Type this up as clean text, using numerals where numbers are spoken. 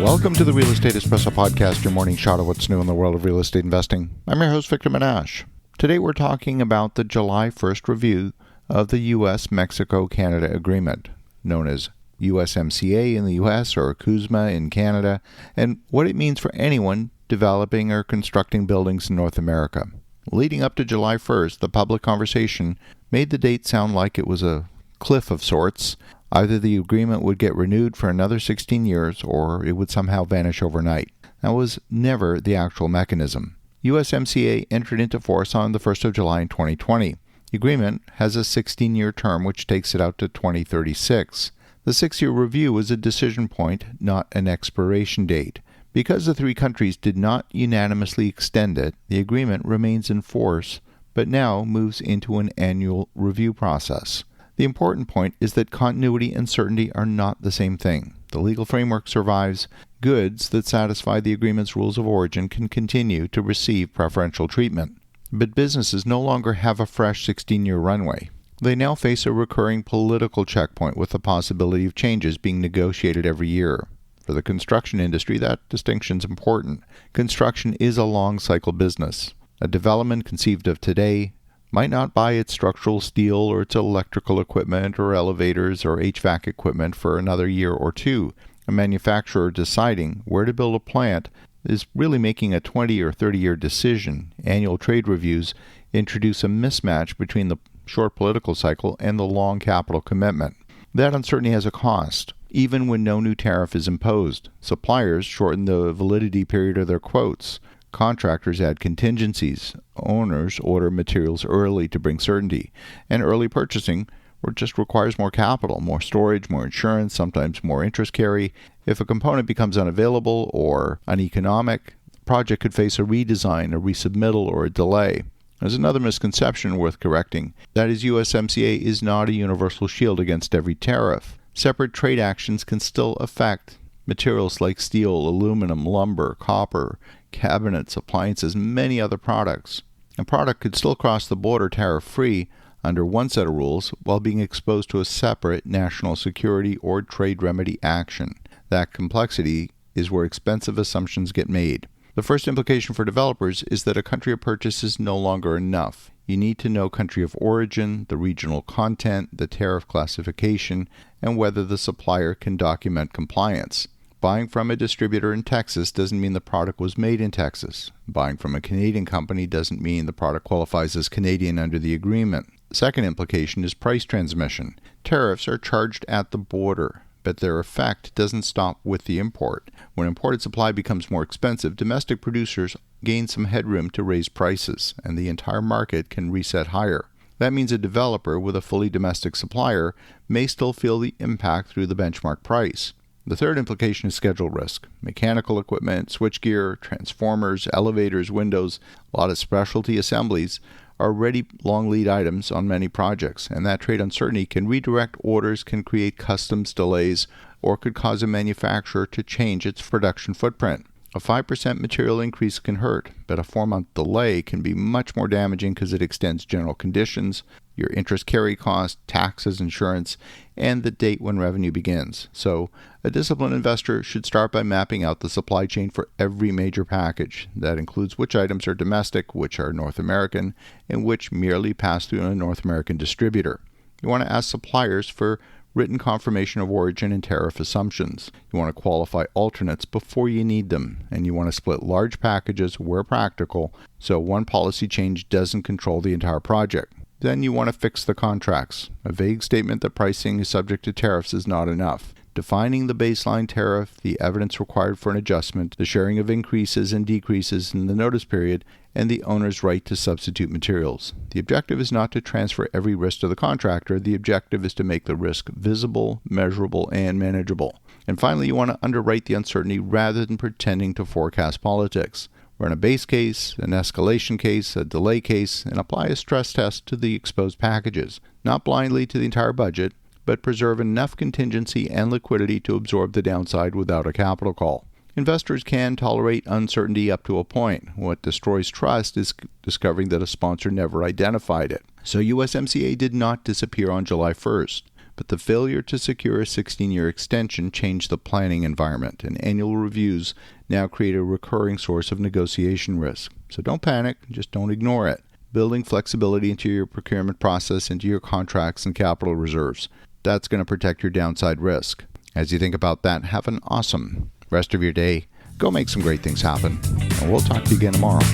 Welcome to the Real Estate Espresso Podcast, your morning shot of what's new in the world of real estate investing. I'm your host, Victor Menasce. Today we're talking about the July 1st review of the US-Mexico-Canada Agreement, known as USMCA in the US or CUSMA in Canada, and what it means for anyone developing or constructing buildings in North America. Leading up to July 1st, the public conversation made the date sound like it was a cliff of sorts. Either the agreement would get renewed for another 16 years or it would somehow vanish overnight. That was never the actual mechanism. USMCA entered into force on the 1st of July in 2020. The agreement has a 16-year term which takes it out to 2036. The 6-year review is a decision point, not an expiration date. Because the three countries did not unanimously extend it, the agreement remains in force, but now moves into an annual review process. The important point is that continuity and certainty are not the same thing. The legal framework survives. Goods that satisfy the agreement's rules of origin can continue to receive preferential treatment. But businesses no longer have a fresh 16-year runway. They now face a recurring political checkpoint with the possibility of changes being negotiated every year. For the construction industry, that distinction is important. Construction is a long-cycle business. A development conceived of today might not buy its structural steel or its electrical equipment or elevators or HVAC equipment for another year or two. A manufacturer deciding where to build a plant is really making a 20 or 30-year decision. Annual trade reviews introduce a mismatch between the short political cycle and the long capital commitment. That uncertainty has a cost. Even when no new tariff is imposed, suppliers shorten the validity period of their quotes. Contractors add contingencies. Owners order materials early to bring certainty. And early purchasing just requires more capital, more storage, more insurance, sometimes more interest carry. If a component becomes unavailable or uneconomic, the project could face a redesign, a resubmittal, or a delay. There's another misconception worth correcting. That is, USMCA is not a universal shield against every tariff. Separate trade actions can still affect materials like steel, aluminum, lumber, copper, cabinets, appliances, and many other products. A product could still cross the border tariff-free under one set of rules while being exposed to a separate national security or trade remedy action. That complexity is where expensive assumptions get made. The first implication for developers is that a country of purchase is no longer enough. You need to know country of origin, the regional content, the tariff classification, and whether the supplier can document compliance. Buying from a distributor in Texas doesn't mean the product was made in Texas. Buying from a Canadian company doesn't mean the product qualifies as Canadian under the agreement. The second implication is price transmission. Tariffs are charged at the border, but their effect doesn't stop with the import. When imported supply becomes more expensive, domestic producers gain some headroom to raise prices, and the entire market can reset higher. That means a developer with a fully domestic supplier may still feel the impact through the benchmark price. The third implication is schedule risk. Mechanical equipment, switchgear, transformers, elevators, windows, a lot of specialty assemblies are already long lead items on many projects, and that trade uncertainty can redirect orders, can create customs delays, or could cause a manufacturer to change its production footprint. A 5% material increase can hurt, but a 4-month delay can be much more damaging because it extends general conditions, your interest carry cost, taxes, insurance, and the date when revenue begins. So, a disciplined investor should start by mapping out the supply chain for every major package. That includes which items are domestic, which are North American, and which merely pass through a North American distributor. You want to ask suppliers for written confirmation of origin and tariff assumptions. You want to qualify alternates before you need them, and you want to split large packages where practical so one policy change doesn't control the entire project. Then you want to fix the contracts. A vague statement that pricing is subject to tariffs is not enough. Defining the baseline tariff, the evidence required for an adjustment, the sharing of increases and decreases in the notice period, and the owner's right to substitute materials. The objective is not to transfer every risk to the contractor. The objective is to make the risk visible, measurable, and manageable. And finally, you want to underwrite the uncertainty rather than pretending to forecast politics. Run a base case, an escalation case, a delay case, and apply a stress test to the exposed packages. Not blindly to the entire budget, but preserve enough contingency and liquidity to absorb the downside without a capital call. Investors can tolerate uncertainty up to a point. What destroys trust is discovering that a sponsor never identified it. So USMCA did not disappear on July 1st. but the failure to secure a 16-year extension changed the planning environment, and annual reviews now create a recurring source of negotiation risk. So don't panic, just don't ignore it. Building flexibility into your procurement process, into your contracts and capital reserves. That's going to protect your downside risk. As you think about that, have an awesome rest of your day. Go make some great things happen, and we'll talk to you again tomorrow.